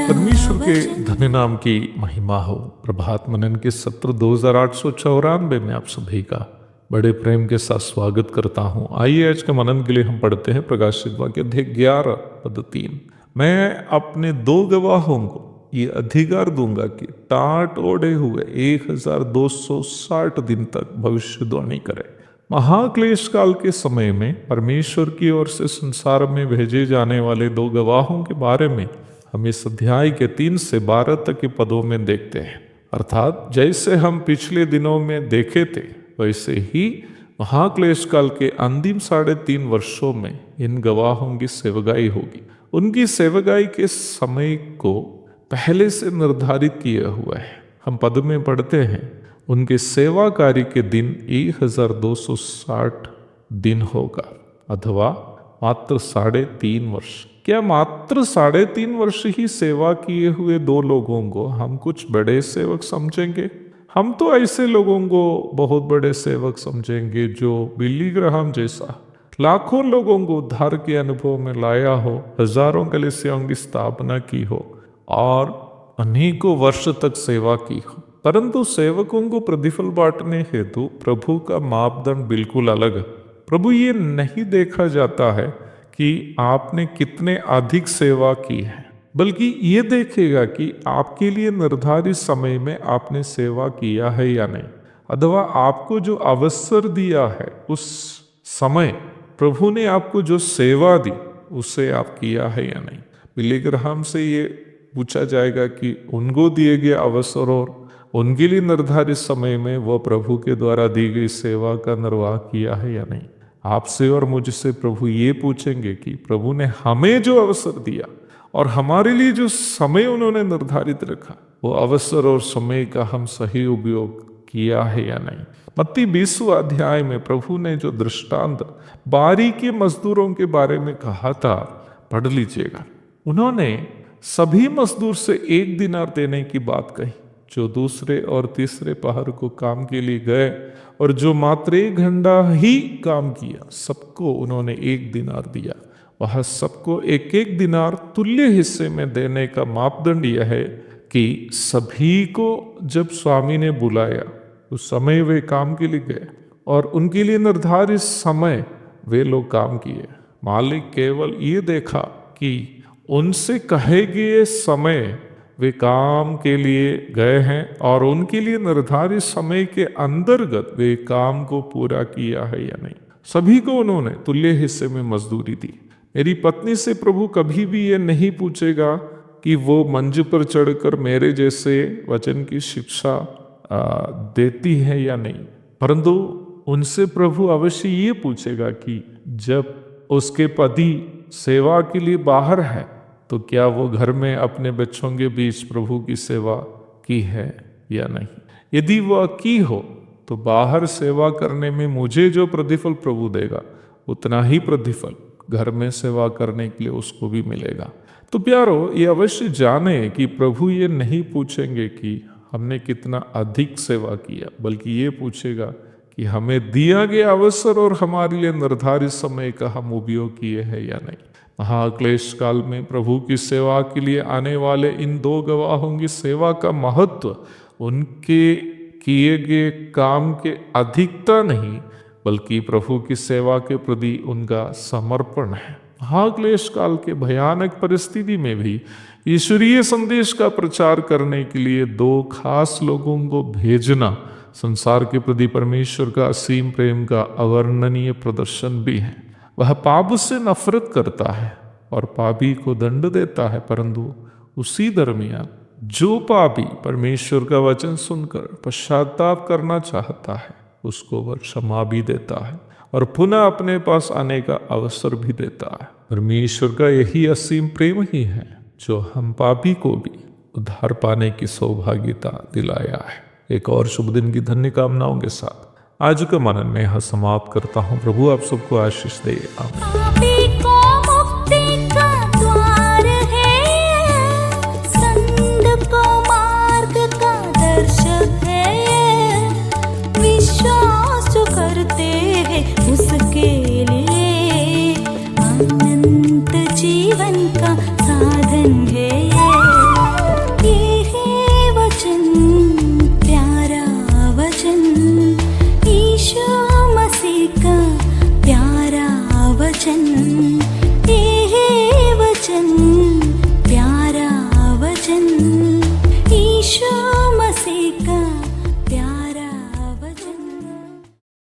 परमेश्वर के धन्य नाम की महिमा हो। प्रभात मनन के सत्र 2894 में आप सभी का बड़े प्रेम के साथ स्वागत करता हूँ। आइए आज के मनन के लिए हम पढ़ते हैं प्रकाशित वाक्य अध्याय 11 पद 3। मैं अपने 2 गवाहों को ये अधिकार दूंगा कि टाट ओढ़े हुए 1260 दिन तक भविष्यवाणी करें। महाक्लेश काल के समय में परमेश्वर की ओर से संसार में भेजे जाने वाले 2 गवाहों के बारे में हम इस अध्याय के 3 से 12 तक के पदों में देखते हैं। अर्थात जैसे हम पिछले दिनों में देखे थे वैसे ही महाक्लेश काल के अंतिम 3.5 वर्षों में इन गवाहों की सेवगाई होगी। उनकी सेवगाई के समय को पहले से निर्धारित किया हुआ है। हम पद में पढ़ते हैं, उनके सेवा कार्य के दिन 1260 दिन होगा, अथवा मात्र 3.5 वर्ष। क्या मात्र 3.5 वर्ष ही सेवा किए हुए 2 लोगों को हम कुछ बड़े सेवक समझेंगे? हम तो ऐसे लोगों को बहुत बड़े सेवक समझेंगे जो बिली ग्राहम जैसा लाखों लोगों को उद्धार के अनुभव में लाया हो, हजारों कलीसियाओं की स्थापना की हो और अनेकों वर्ष तक सेवा की हो। परंतु सेवकों को प्रतिफल बांटने हेतु प्रभु का मापदंड बिल्कुल अलग है। प्रभु ये नहीं देखा जाता है कि आपने कितने अधिक सेवा की है, बल्कि ये देखेगा कि आपके लिए निर्धारित समय में आपने सेवा किया है या नहीं, अथवा आपको जो अवसर दिया है उस समय प्रभु ने आपको जो सेवा दी उसे आप किया है या नहीं। बिली ग्राहम से ये पूछा जाएगा कि उनको दिए गए अवसर और उनके लिए निर्धारित समय में वह प्रभु के द्वारा दी गई सेवा का निर्वाह किया है या नहीं। आपसे और मुझसे प्रभु ये पूछेंगे कि प्रभु ने हमें जो अवसर दिया और हमारे लिए जो समय उन्होंने निर्धारित रखा, वो अवसर और समय का हम सही उपयोग किया है या नहीं। मत्ती 20वां अध्याय में प्रभु ने जो दृष्टांत बारी के मजदूरों के बारे में कहा था, पढ़ लीजिएगा। उन्होंने सभी मजदूर से 1 दिनार देने की बात कही। जो दूसरे और तीसरे पहर को काम के लिए गए और जो मात्र 1 घंटा ही काम किया, सबको उन्होंने 1 दिनार दिया। वह सबको 1-1 दिनार तुल्य हिस्से में देने का मापदंड यह है कि सभी को जब स्वामी ने बुलाया उस समय वे काम के लिए गए और उनके लिए निर्धारित समय वे लोग काम किए। मालिक केवल ये देखा कि उनसे कहे गए समय वे काम के लिए गए हैं और उनके लिए निर्धारित समय के अंतर्गत वे काम को पूरा किया है या नहीं। सभी को उन्होंने तुल्य हिस्से में मजदूरी दी। मेरी पत्नी से प्रभु कभी भी ये नहीं पूछेगा कि वो मंच पर चढ़कर मेरे जैसे वचन की शिक्षा देती है या नहीं, परंतु उनसे प्रभु अवश्य ये पूछेगा कि जब उसके पति सेवा के लिए बाहर है तो क्या वो घर में अपने बच्चों के बीच प्रभु की सेवा की है या नहीं। यदि वह की हो तो बाहर सेवा करने में मुझे जो प्रतिफल प्रभु देगा उतना ही प्रतिफल घर में सेवा करने के लिए उसको भी मिलेगा। तो प्यारो, ये अवश्य जाने कि प्रभु ये नहीं पूछेंगे कि हमने कितना अधिक सेवा किया, बल्कि ये पूछेगा कि हमें दिया गया अवसर और हमारे लिए निर्धारित समय का हम उपयोग किए हैं या नहीं। महाक्लेश काल में प्रभु की सेवा के लिए आने वाले इन 2 गवाहों की सेवा का महत्व उनके किए गए काम के अधिकता नहीं, बल्कि प्रभु की सेवा के प्रति उनका समर्पण है। महाक्लेश काल के भयानक परिस्थिति में भी ईश्वरीय संदेश का प्रचार करने के लिए 2 खास लोगों को भेजना संसार के प्रति परमेश्वर का असीम प्रेम का अवर्णनीय प्रदर्शन भी है। वह पाप से नफरत करता है और पापी को दंड देता है, परंतु उसी दरमियान जो पापी परमेश्वर का वचन सुनकर पश्चाताप करना चाहता है उसको वह क्षमा भी देता है और पुनः अपने पास आने का अवसर भी देता है। परमेश्वर का यही असीम प्रेम ही है जो हम पापी को भी उद्धार पाने की सौभाग्यता दिलाया है। एक और शुभ दिन की धन्य कामनाओं के साथ आज का मनन में यहाँ समाप्त करता हूँ। प्रभु आप सबको आशीष दे। आमीन। उसके लिए अनंत जीवन का साधन है ये है वचन, प्यारा वचन, यीशु मसीह का प्यारा वचन। ये है वचन, प्यारा वचन, यीशु